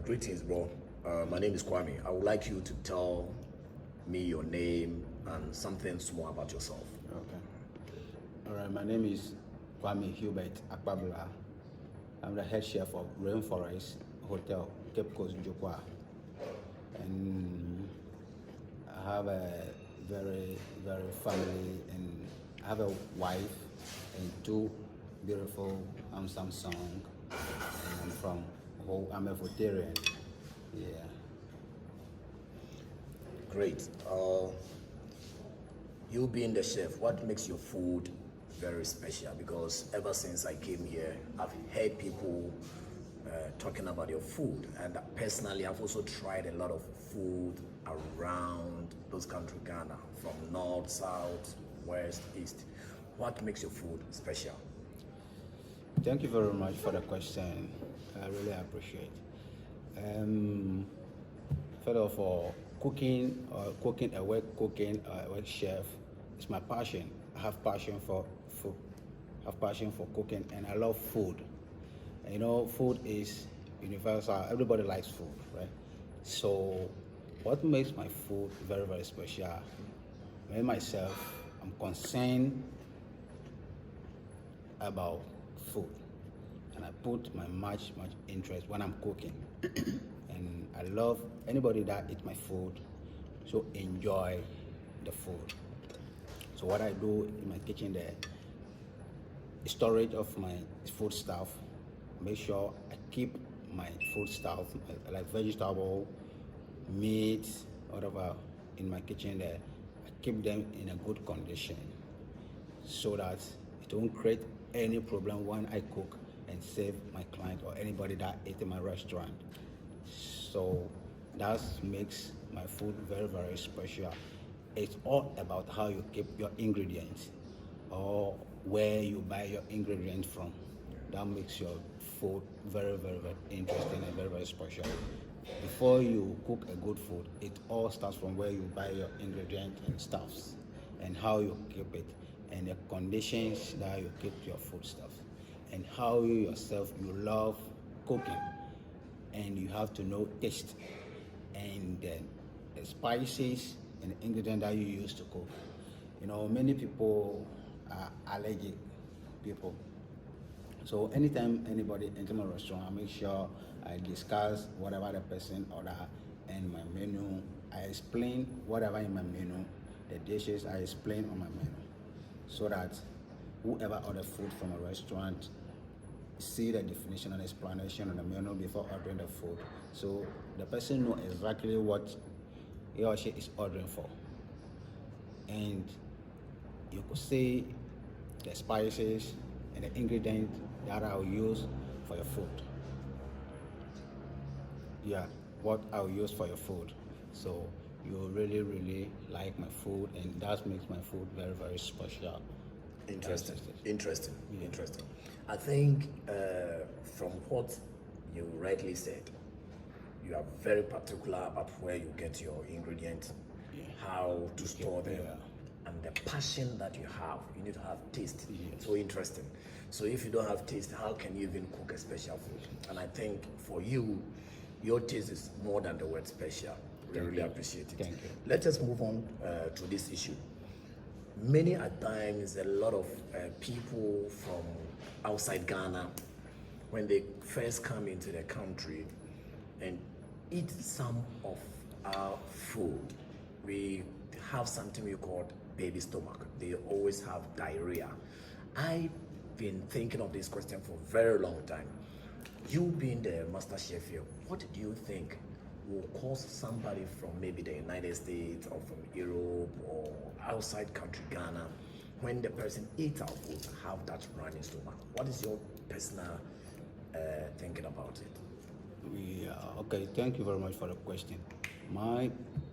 Greetings, bro. My name is Kwame. I would like you to tell me your name and something small about yourself. Okay. All right. My name is Kwame Hubert Akpabula. I'm the head chef of Rainforest Hotel, Cape Coast, Jukwa. And I have a very family, and I have a wife and two beautiful handsome sons. And I'm a vegetarian. Yeah. Great. You being the chef, what makes your food very special? Because ever since I came here, I've heard people talking about your food, and personally, I've also tried a lot of food around those countries, Ghana, from north, south, west, east. What makes your food special? Thank you very much for the question. I really appreciate. First of all, cooking a work chef is my passion. I have passion for food, have passion for cooking, and I love food. And, you know, food is universal. Everybody likes food, right? So, what makes my food very special? Me myself, I'm concerned about food, and I put my much interest when I'm cooking. And I love anybody that eat my food, so enjoy the food. So what I do in my kitchen, the storage of my food stuff, make sure I keep my food stuff like vegetable, meat, whatever in my kitchen there, I keep them in a good condition so that it won't create any problem when I cook and serve my client or anybody that eat in my restaurant. So that makes my food very special. It's all about how you keep your ingredients or where you buy your ingredients from. That makes your food very interesting and very special. Before you cook a good food, it all starts from where you buy your ingredients and stuffs, and how you keep it, and the conditions that you keep your food stuff, and how you yourself you love cooking, and you have to know taste, and then the spices and the ingredients that you use to cook. You know, many people are allergic people. So anytime anybody enter my restaurant, I make sure I discuss whatever the person order and my menu. I explain whatever in my menu, the dishes I explain on my menu, so that whoever order food from a restaurant see the definition and explanation on the menu before ordering the food. So the person know exactly what he or she is ordering for. And you could see the spices and the ingredients that I'll use for your food. Yeah, what I'll use for your food. So you really like my food, and that makes my food very special. Interesting. I think from what you rightly said, you are very particular about where you get your ingredients, how to store them, and the passion that you have. You need to have taste. So interesting. So if you don't have taste, how can you even cook a special food? And I think for you, your taste is more than the word special. We really appreciate it. Thank you. Let us move on to this issue. Many a times, a lot of people from outside Ghana, when they first come into the country and eat some of our food, we have something we call baby stomach. They always have diarrhea. I've been thinking of this question for a very long time. You being the master chef here, what do you think will cause somebody from maybe the United States or from Europe or outside country Ghana, when the person eats our food, have that running stomach? What is your personal thinking about it? Yeah, okay, thank you very much for the question. My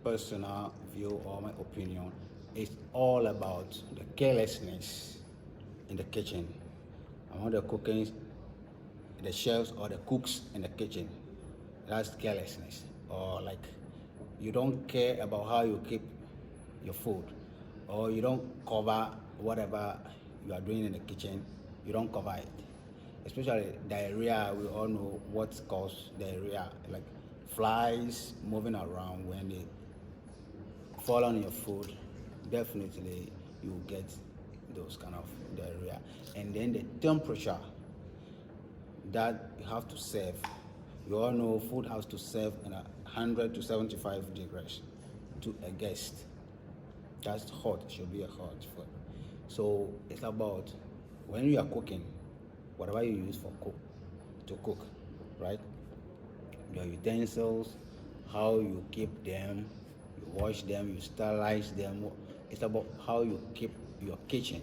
personal view or my opinion is all about the carelessness in the kitchen. Among the cooking, the chefs or the cooks in the kitchen, that's carelessness. Or like you don't care about how you keep your food, or you don't cover whatever you are doing in the kitchen, you don't cover it. especially diarrhea. We all know what causes diarrhea, like flies moving around. When they fall on your food, definitely you will get those kind of diarrhea. And then the temperature that you have to serve. You all know food has to serve in 100 to 75 degrees to a guest. That's hot, it should be a hot food. So it's about when you are cooking, whatever you use to cook, right? Your utensils, how you keep them, you wash them, you sterilize them. It's about how you keep your kitchen.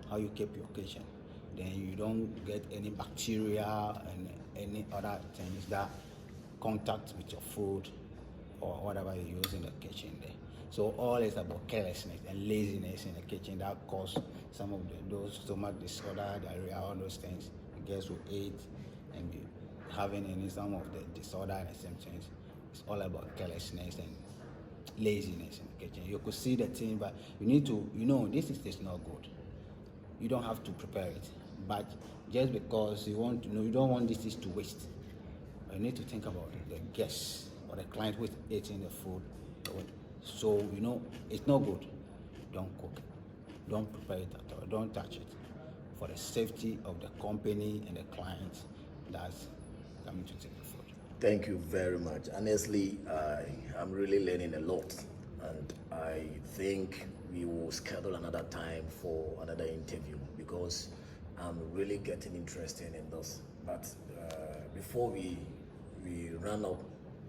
How you keep your kitchen. Then you don't get any bacteria and any other things that contact with your food or whatever you use in the kitchen there. So all is about carelessness and laziness in the kitchen that cause some of those stomach disorder, diarrhea, all those things. The guests will eat and be having some of the disorder and the symptoms. It's all about carelessness and laziness in the kitchen. You could see the thing, but you need to, this is not good. You don't have to prepare it, but just because you want to know, you don't want this dish to waste. You need to think about the guests or the client who is eating the food. So it's not good. Don't cook it. Don't prepare it at all. Don't touch it. For the safety of the company and the client that's coming to take the food. Thank you very much. Honestly, I'm really learning a lot, and I think we will schedule another time for another interview because I'm really getting interested in this. But before we run up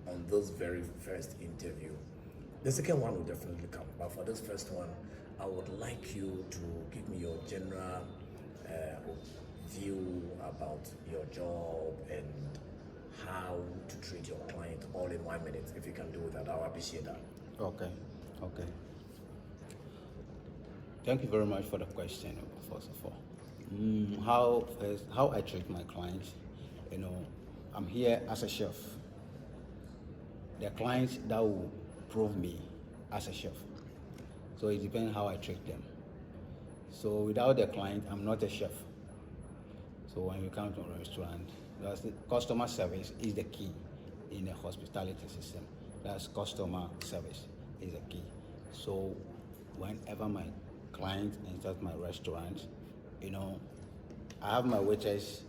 on this very first interview, the second one will definitely come. But for this first one, I would like you to give me your general view about your job and how to treat your client all in 1 minute. If you can do that, I'll appreciate that. Okay. Thank you very much for the question, first of all. How I treat my clients, I'm here as a chef. The clients that will prove me as a chef. So it depends how I treat them. So without the client, I'm not a chef. So when you come to a restaurant, customer service is the key in the hospitality system. That's customer service is the key. So whenever my client enters my restaurant, I have my waiters,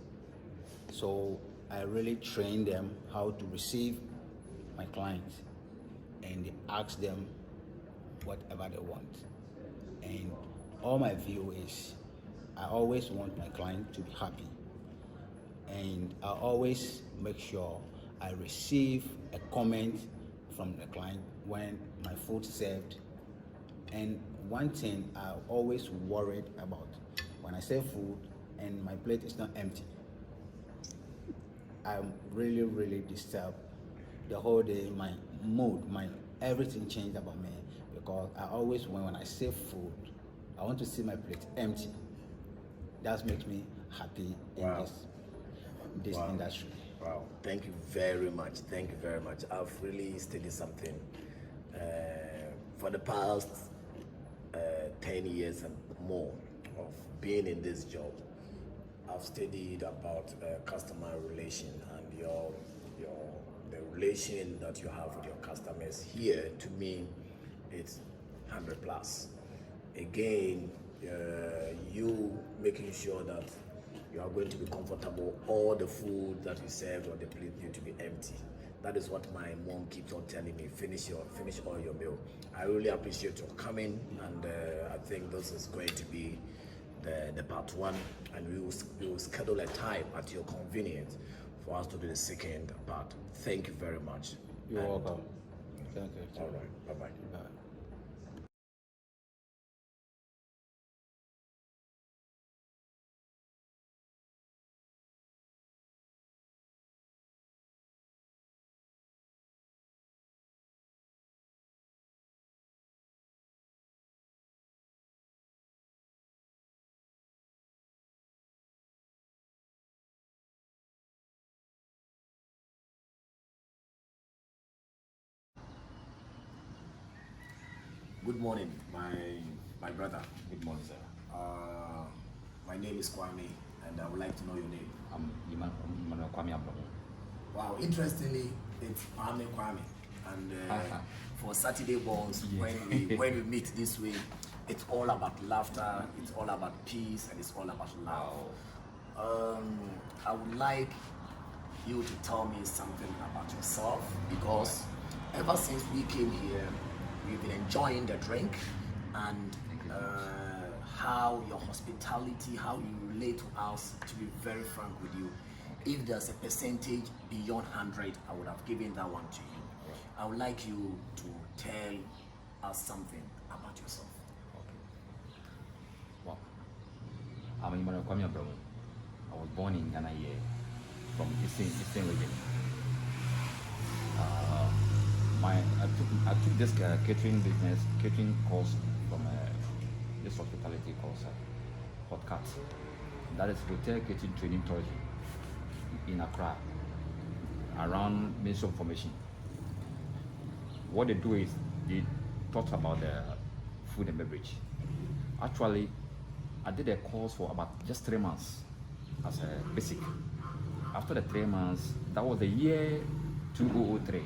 so I really train them how to receive my clients, and they ask them whatever they want. And all my view is I always want my client to be happy, and I always make sure I receive a comment from the client when my food served. And one thing I always worried about when I serve food and my plate is not empty, I'm really, really disturbed the whole day. My mood, my everything changed about me because I always, when I serve food, I want to see my plate empty. That makes me happy in this industry. Wow, thank you very much. Thank you very much. I've really studied something for the past 10 years and more of being in this job. I've studied about customer relation and the relation that you have with your customers. Here, to me, it's 100 plus. Again, you making sure that you are going to be comfortable. All the food that you serve on the plate need to be empty. That is what my mom keeps on telling me. Finish all your meal. I really appreciate your coming, and I think this is going to be the part one, and we will schedule a time at your convenience for us to do the second part. Thank you very much. You're welcome. Thank you. All right. Bye-bye. Bye. Good morning, my brother. Good morning, sir. My name is Kwame, and I would like to know your name. I'm Emmanuel Kwame. Wow, interestingly, it's Kwame. And for Saturday balls, when we meet this way, it's all about laughter, it's all about peace, and it's all about love. I would like you to tell me something about yourself, because ever since we came here, we've been enjoying the drink and how your hospitality, how you relate to us. To be very frank with you, if there's a percentage beyond 100, I would have given that one to you. I would like you to tell us something about yourself. Okay. Well, I'm Emmanuel Kwame. I was born in Ghana here, from Eastern region. I took this catering course from this hospitality course, Hot Cat. That is Hotel Catering Training Tourism in Accra, around Ministry of Information. What they do is they talk about the food and beverage. Actually, I did a course for about just 3 months as a basic. After the 3 months, that was the year 2003.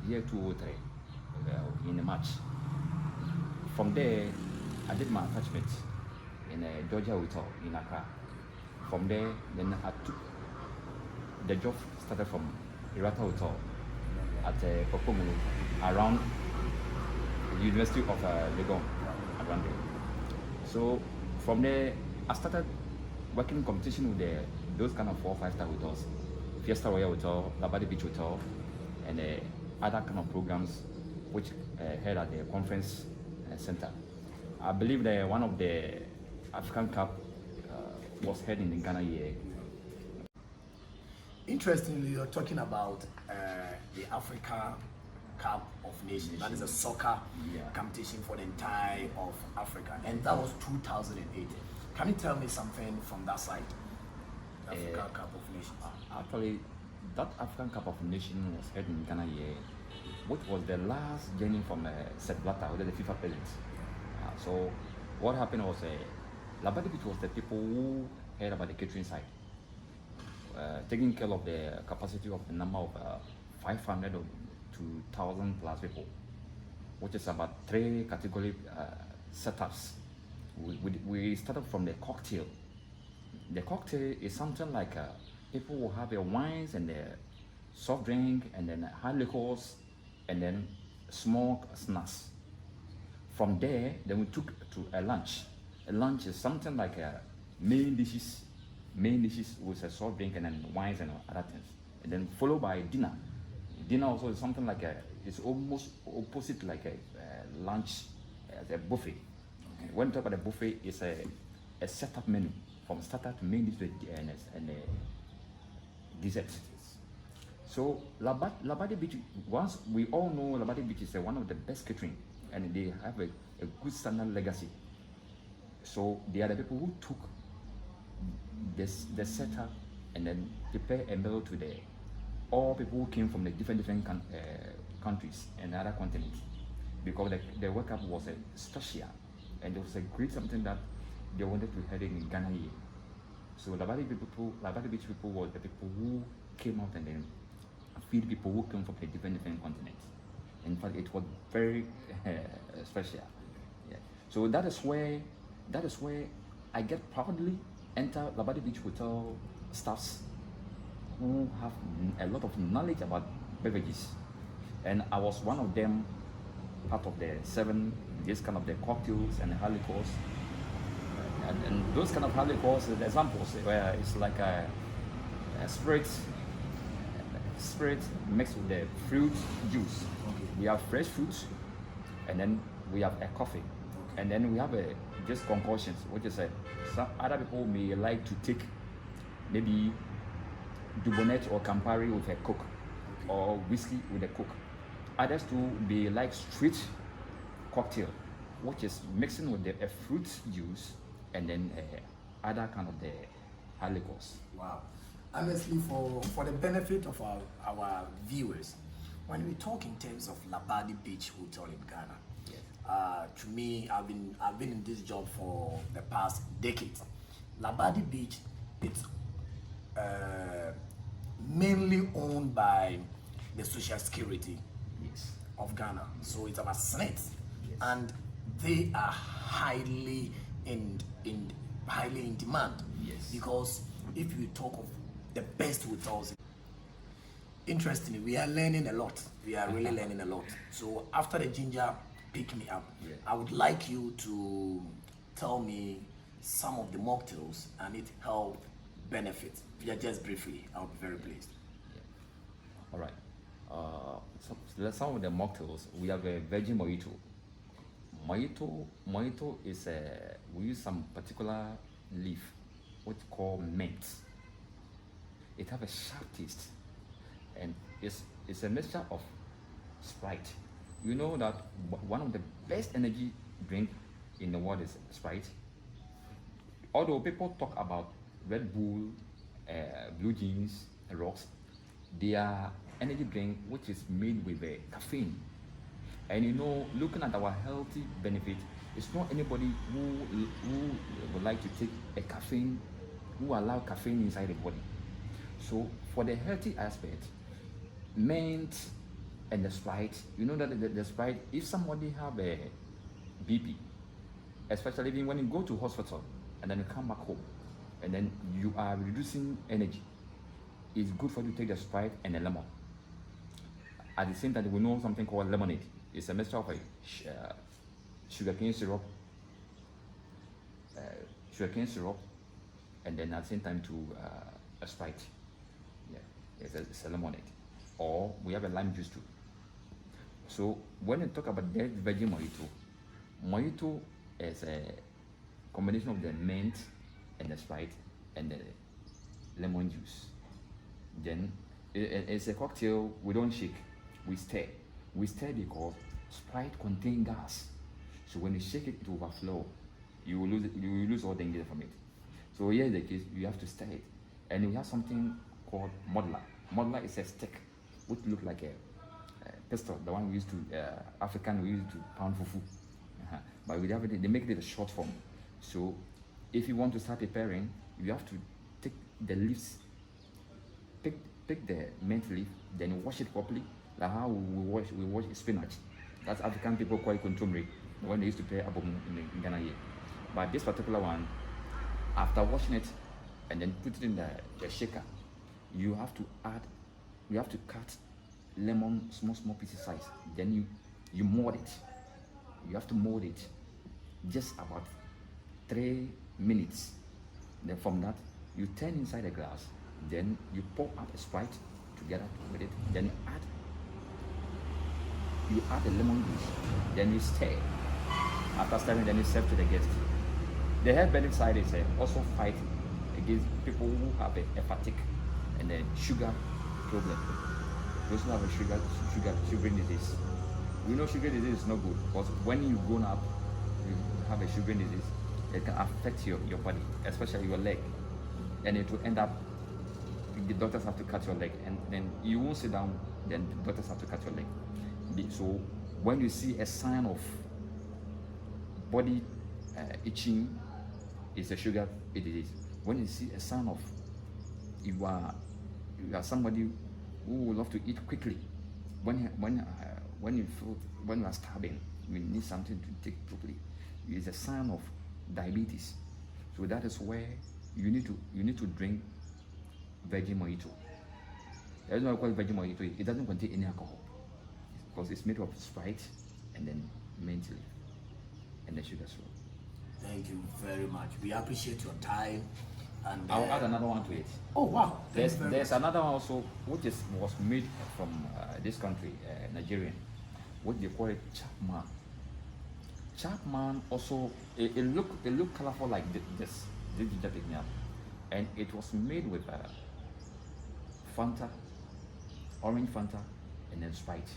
Year 2003, in March. From there, I did my attachment in a Georgia Hotel in Accra. From there, then I took the job, started from Irata Hotel at Kokomo, around the University of Legon, around there. So from there, I started working in competition with those kind of 4 or 5 star hotels, Fiesta Royal Hotel, Labadi Beach Hotel, and other kind of programs which held at the conference center. I believe that one of the African Cup was held in Ghana here. Interestingly, you're talking about the Africa Cup of Nations. That is a soccer competition for the entire of Africa, and that was 2008. Can you tell me something from that side? Africa Cup of Nations. Actually, that African Cup of Nations was held in Ghana here, which was the last journey from Sepp Blatter, who was the FIFA president. So what happened was Labadi Beach was the people who heard about the catering side, taking care of the capacity of the number of 500 to 1,000 plus people, which is about 3 category setups. We started from the cocktail. The cocktail is something like people will have their wines and their soft drink, and then hard liquors, and then small snacks. From there, then we took to a lunch. A lunch is something like main dishes with a soft drink and then wines and other things, and then followed by dinner. Dinner also is something like it's almost opposite like a lunch, a buffet. Okay. When we talk about a buffet, it's a setup menu from starter to main dish and dessert. So Labadi Beach, once we all know Labadi Beach is one of the best catering, and they have a good standard legacy. So they are the people who took the setup and then prepare a meal to all people who came from the different countries and other continents, because the workup was special, and it was a great something that they wanted to have in Ghana here. So Labadi Beach people were the people who came out and then feed people who came from the different continents. In fact, it was very special. Yeah. So that is where I get proudly enter Labadi Beach Hotel staffs who have a lot of knowledge about beverages, and I was one of them, part of the 7 this kind of the cocktails and hard liquors, and those kind of hard liquors, the examples where it's like a spirit mixed with the fruit juice. Okay. We have fresh fruits, and then we have a coffee, and then we have just concoctions, which is some other people may like to take maybe Dubonnet or Campari with a Coke, or whiskey with a Coke. Others too, they like straight cocktail, which is mixing with a fruit juice and then other kind of the hard liquors. Wow. Honestly, for the benefit of our viewers, when we talk in terms of Labadi Beach Hotel in Ghana, To me, I've been in this job for the past decade. Labadi Beach, it's mainly owned by the Social Security Yes. of Ghana. So it's about Senate, Yes. and they are highly in demand. Yes. Because if you talk of the best hotels, interestingly, we are learning a lot. We are really learning a lot. So after the ginger pick me up, Yeah. I would like you to tell me some of the mocktails and its health benefits. Yeah, just briefly, I'll be very pleased. All right. Some of the mocktails, we have a veggie mojito. Mojito is we use some particular leaf, what you call mint. It have a sharp taste, and it's a mixture of Sprite. You know that one of the best energy drink in the world is Sprite. Although people talk about Red Bull, Blue Jeans, Rocks, they are energy drink which is made with caffeine. And you know, looking at our healthy benefit, it's not anybody who would like to take a caffeine, who allow caffeine inside the body. So for the healthy aspect, mint and the Sprite, you know that the Sprite, if somebody have a BP, especially even when you go to hospital and then you come back home and then you are reducing energy, it's good for you to take the Sprite and a lemon. At the same time, we know something called lemonade. It's a mixture of a sugarcane syrup, and then at the same time to a Sprite. Yeah, it's a lemonade. Or we have a lime juice too. So when you talk about the veggie mojito is a combination of the mint and the Sprite and the lemon juice. Then it's a cocktail. We don't shake, we stir. We stir because Sprite contains gas. So when you shake it, it will overflow. You will lose all the ingredients from it. So here is the case, you have to stir it. And we have something called modler. Modler is a stick which look like a pistol, the one we used to African we used to pound fufu. But we have it, they make it a short form. So if you want to start preparing, you have to take the leaves, pick the mint leaf, then wash it properly, like how we wash spinach. That's African people call it kontomire, when they used to prepare abomu in Ghana here. But this particular one, after washing it and then put it in the shaker, you have to cut lemon small pieces size. Then you mold it. You have to mold it just about 3 minutes. Then from that, you turn inside a glass. Then you pour out a Sprite together with it. Then you add the lemon juice. Then you stir. After stirring, then you serve to the guest. The health benefit side is also fight against people who have a fatigue and a sugar problem. Those who have a sugar disease. We know sugar disease is not good because when you grown up, you have a sugar disease, it can affect your body, especially your leg, and it will end up. The doctors have to cut your leg, and then you won't sit down. Then the doctors have to cut your leg. So when you see a sign of body itching, it's a sugar disease. When you see a sign of you are somebody who will love to eat quickly, when you are starving, you need something to take quickly. It's a sign of diabetes. So that is where you need to drink veggie mojito. The reason why I call it veggie mojito, it doesn't contain any alcohol because it's made of Sprite and then mint leaf and the sugar syrup. Thank you very much. We appreciate your time. And I'll add another one to it. Oh wow! There's another one also which was made from this country, Nigerian. What they call it, Chapman. Chapman also it look colorful like this ginger pick-me-up, and it was made with Fanta, orange Fanta, and then Sprite.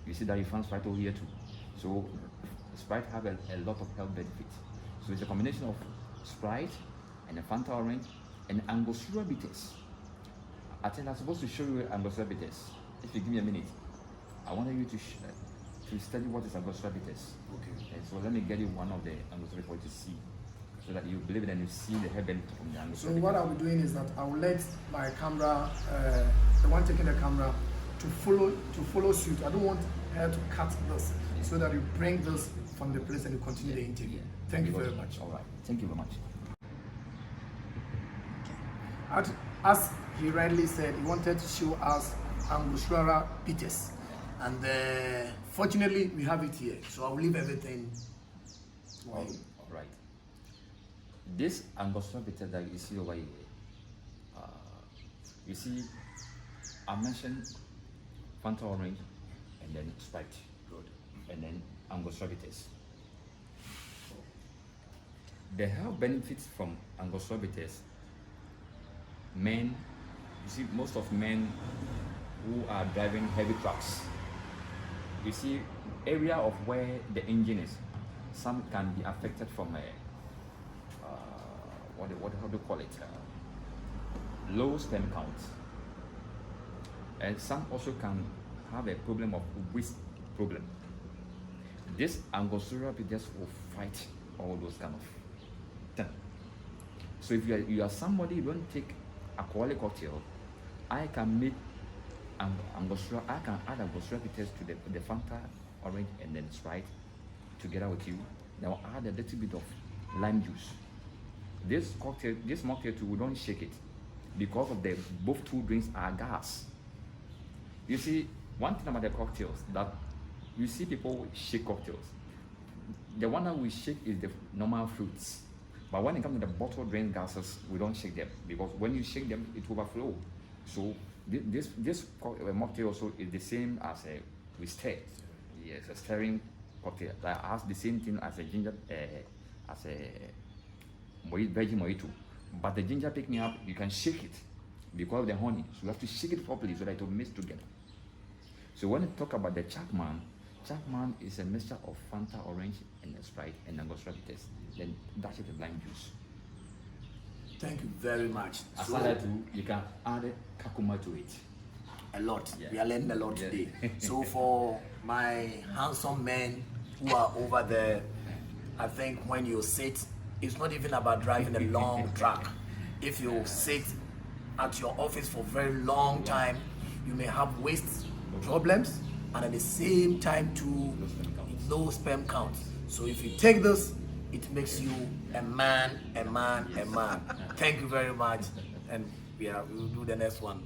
You see that you found Sprite over here too. So Sprite have a lot of health benefits. So it's a combination of Sprite and a Fanta orange and Angostura bitters. I think I'm supposed to show you Angostura bitters. If you give me a minute, I want you to to study what is Angostura bitters. Okay. And so let me get you one of the Angostura for you to see, so that you believe it and you see the head benefit from the So Angostura what bitters. I'll be doing is that I will let my camera, the one taking the camera, to follow suit. I don't want her to cut this, so that you bring this from the place and you continue the interview. Thank you very much. All right. Thank you very much. As he rightly said, he wanted to show us Angostura bitters, and fortunately we have it here. So I'll leave everything. All right. This Angostura bitter that you see over here, you see, I mentioned Fanta orange, and then Sprite, Good. and then Angostura bitters. The health benefits from Angostura bitters. Men, you see, most of men who are driving heavy trucks, you see, area of where the engine is, some can be affected from a how do you call it? Low sperm count, and some also can have a problem of waist problem. This Angostura bitters will fight all those kind of things. So if you are somebody who don't take alcoholic cocktail, I can make Angostura. I can add Angostura bitters to the Fanta orange and then Sprite together with you. Then I'll add a little bit of lime juice. This mocktail too, we don't shake it because of the both two drinks are gas. You see, one thing about the cocktails that you see people shake cocktails. The one that we shake is the normal fruits. But when it comes to the bottle drink gases, we don't shake them because when you shake them, it overflow. So this mocktail also is the same as we stir. Yes, a stirring cocktail that has the same thing as a ginger, as a veggie mojito. But the ginger pick me up, you can shake it because of the honey. So you have to shake it properly so that it will mix together. So when you talk about the Chapman is a mixture of Fanta orange and Sprite and Angostura bitters. Then dash it with lime juice. Thank you very much. Aside that too, you can add curcuma to it. A lot. Yeah. We are learning a lot Yeah. today. So for my handsome men who are over there, I think when you sit, it's not even about driving a long track. If you sit at your office for a very long time, you may have waist problems, and at the same time too, low sperm count. So if you take this, it makes you a man. Thank you very much, and we will do the next one.